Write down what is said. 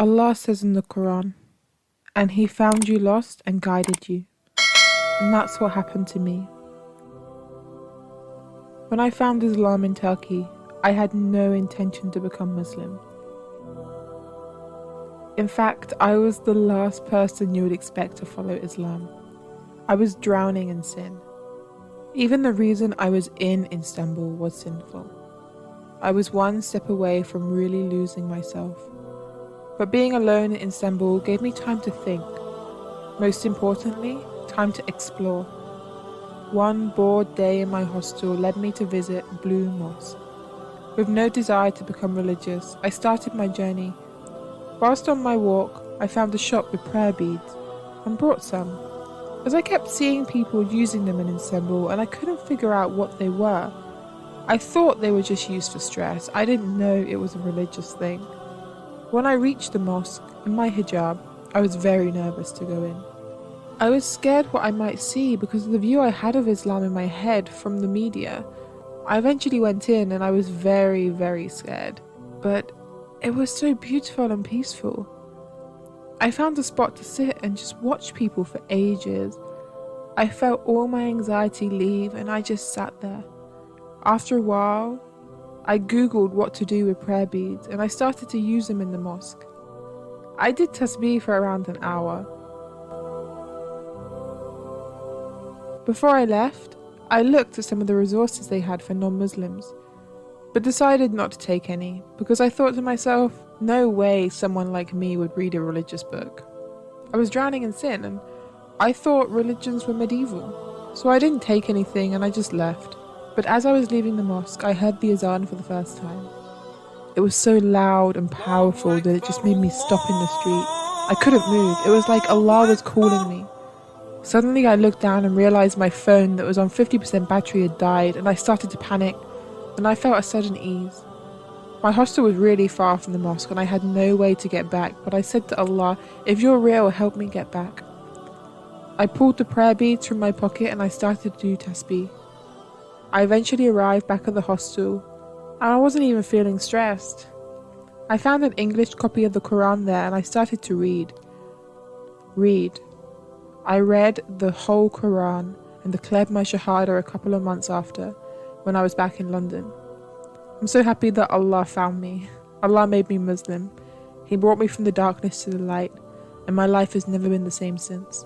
Allah says in the Quran, and He found you lost and guided you. And that's what happened to me. When I found Islam in Turkey, I had no intention to become Muslim. In fact, I was the last person you would expect to follow Islam. I was drowning in sin. Even the reason I was in Istanbul was sinful. I was one step away from really losing myself. But being alone in Istanbul gave me time to think. Most importantly, time to explore. One bored day in my hostel led me to visit Bule Mosque. With no desire to become religious, I started my journey. Whilst on my walk, I found a shop with prayer beads and brought some, as I kept seeing people using them in Istanbul and I couldn't figure out what they were. I thought they were just used for stress. I didn't know it was a religious thing. When I reached the mosque in my hijab, I was very nervous to go in. I was scared what I might see because of the view I had of Islam in my head from the media. I eventually went in and I was very, very scared. But it was so beautiful and peaceful. I found a spot to sit and just watch people for ages. I felt all my anxiety leave and I just sat there. After a while, I googled what to do with prayer beads and I started to use them in the mosque. I did tasbih for around an hour. Before I left, I looked at some of the resources they had for non-Muslims, but decided not to take any because I thought to myself, no way someone like me would read a religious book. I was drowning in sin and I thought religions were medieval, so I didn't take anything and I just left. But as I was leaving the mosque, I heard the azan for the first time. It was so loud and powerful that it just made me stop in the street. I couldn't move. It was like Allah was calling me. Suddenly I looked down and realized my phone that was on 50% battery had died and I started to panic and I felt a sudden ease. My hostel was really far from the mosque and I had no way to get back, but I said to Allah, if you're real, help me get back. I pulled the prayer beads from my pocket and I started to do tasbih. I eventually arrived back at the hostel and I wasn't even feeling stressed. I found an English copy of the Quran there and I started to read. I read the whole Quran and declared my Shahada a couple of months after, when I was back in London. I'm so happy that Allah found me. Allah made me Muslim. He brought me from the darkness to the light, and my life has never been the same since.